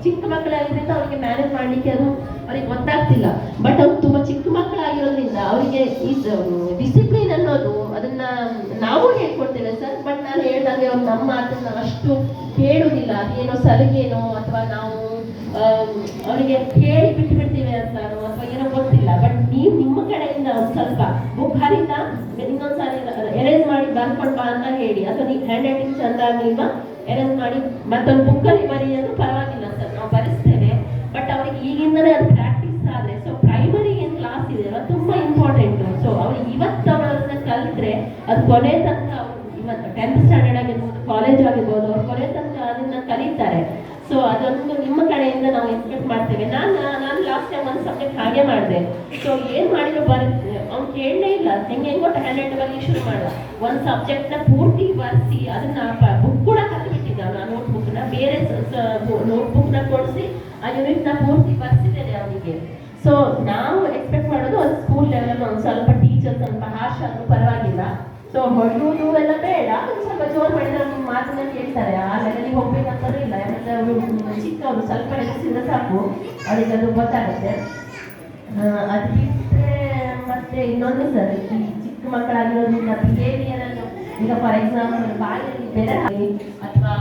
ಚಿಕ್ಕ ಮಕ್ಕಳಾಗಿರೋದ್ರಿಂದ ಅವರಿಗೆ ಮ್ಯಾನೇಜ್ ಮಾಡಲಿಕ್ಕೆ ಅದು ಅವ್ರಿಗೆ ಗೊತ್ತಾಗ್ತಿಲ್ಲ. ಬಟ್ ಅವ್ರು ತುಂಬಾ ಚಿಕ್ಕ ಮಕ್ಕಳಾಗಿರೋದ್ರಿಂದ ಅವರಿಗೆ ಈ ಡಿಸಿಪ್ಲಿನ್ ಅನ್ನೋದು ಅದನ್ನ ನಾವು ಹೇಳ್ಕೊಡ್ತೇವೆ ಸರ್. ಬಟ್ ನಾನು ಹೇಳ್ದಂಗೆ ಅವ್ರು ನಮ್ಮ ಮಾತನ್ನ ಅಷ್ಟು ಕೇಳುವುದಿಲ್ಲ. ಅದೇನೋ ಸಲಿಗೆನೋ ಅಥವಾ ನಾವು ಅವರಿಗೆ ಹೇಳಿ ಬಿಟ್ಟು ಬಿಡ್ತೀವಿ ಅಂತಾನೋ ಅಥವಾ ಏನೋ ಗೊತ್ತಿಲ್ಲ. ಬಟ್ ನೀವು ನಿಮ್ಮ ಕಡೆಯಿಂದ ಒಂದು ಸ್ವಲ್ಪ ಬುಕ್ ಹರಿತ ಇನ್ನೊಂದ್ಸಾರಿ ಎರೇಂಜ್ ಮಾಡಿ ಬರ್ಕೊಂಡು ಬಾ ಅಂತ ಹೇಳಿ, ಅಥವಾ ನೀವು ಹ್ಯಾಂಡ್ ರೈಟಿಂಗ್ ಚಂದ ಆಗಲಿಲ್ವಾ ಎರೇಂಜ್ ಮಾಡಿ ಮತ್ತೊಂದು ಬುಕ್ಕಲ್ಲಿ ಬರೀ ಅಂದ್ರೆ ಪರವಾಗಿಲ್ಲ ಸರ್, ನಾವು ಬರೆಸ್ತೇವೆ. ಬಟ್ ಅವ್ರಿಗೆ ಈಗಿಂದಲೇ ಅದು ಪ್ರಾಕ್ಟೀಸ್ ಆದ್ರೆ, ಸೊ ಪ್ರೈಮರಿ ಏನು ಕ್ಲಾಸ್ ಇದೆ ಅದು ತುಂಬಾ ಇಂಪಾರ್ಟೆಂಟ್. ಸೊ ಅವ್ರಿಗೆ ಇವತ್ತು ಅವರನ್ನ ಕಲಿತ್ರೆ ಅದು ಕೊನೆ ತನಕ ಇವತ್ತು 10th ಸ್ಟ್ಯಾಂಡರ್ಡ್ ಆಗಿರ್ಬೋದು, ಕಾಲೇಜ್ ಆಗಿರ್ಬೋದು, ಅವ್ರು ಕೊನೆ ತನಕ ಅದನ್ನ ಕಲಿತಾರೆ. ಸೊ ಅದೊಂದು ನಿಮ್ಮ ಕಡೆಯಿಂದ ನಾವು ಎಕ್ಸ್ಪೆಕ್ಟ್ ಮಾಡ್ತೇವೆ. ನಾನು ಲಾಸ್ಟ್ ಟೈಮ್ ಒಂದು ಸಬ್ಜೆಕ್ಟ್ ಹಾಗೆ ಮಾಡಿದೆ. ಸೊ ಏನ್ ಮಾಡಿದ್ರು ಬರುತ್ತೆ, ಅವ್ನು ಕೇಳಲೇ ಇಲ್ಲ, ಹೆಂಗೋ ಹ್ಯಾಂಡ್ ರೈಟ್ ಬರಲಿ ಶುರು ಮಾಡಲ್ಲ. ಒಂದು ಸಬ್ಜೆಕ್ಟ್ನ ಪೂರ್ತಿ ಬರ್ಸಿ ಅದನ್ನ ಬುಕ್ ಕೂಡ ಕಲಿಬಿಟ್ಟಿದ್ದ. ನಾನು ನೋಟ್ಬುಕ್ನ ಬೇರೆ ನೋಟ್ಬುಕ್ನ ಕೊಡಿಸಿ ಆ ಯೂನಿಟ್ನ ಪೂರ್ತಿ ಬರ್ಸಿದ್ದೇನೆ ಅವನಿಗೆ. ಸೊ ನಾವು ಎಕ್ಸ್ಪೆಕ್ಟ್ ಮಾಡೋದು ಒಂದು ಸ್ಕೂಲ್ ಲೆವೆಲ್ ಒಂದು ಸ್ವಲ್ಪ ಟೀಚರ್ ಸ್ವಲ್ಪ ಹಾರ್ಷ್ ಆದ್ರೂ ಪರವಾಗಿಲ್ಲ. ಸೊ ಹೊಡೆಯುವುದು ಎಲ್ಲ ಬೇಡ, ಸ್ವಲ್ಪ ಜೋರ್ ಮಾಡಿದ್ರೆ ನಿಮ್ಮ ಮಾತನ್ನ ಕೇಳ್ತಾರೆ. ಆ ಲೆವೆಲಿಗೆ ಹೋಗ್ಬೇಕಂತಂದ್ರೆ ಇಲ್ಲ, ಯಾಕಂದ್ರೆ ಅವರು ಚಿಕ್ಕವರು ಸ್ವಲ್ಪ ಹೆಚ್ಚಿದ್ರೆ ಸಾಕು ಅವರಿಗೆ ಅದು ಗೊತ್ತಾಗುತ್ತೆ. ಅದು ಬಿಟ್ಟರೆ ಮತ್ತೆ ಇನ್ನೊಂದು ಸರ್, ಈ ಚಿಕ್ಕ ಮಕ್ಕಳಾಗಿರೋದ್ರಿಂದ ಬಿಹೇವಿಯರ್ ಅನ್ನು ಈಗ ಫಾರ್ ಎಕ್ಸಾಂಪಲ್ ಬಾಯಲ್ಲಿ ಬೆರೆ ಅಥವಾ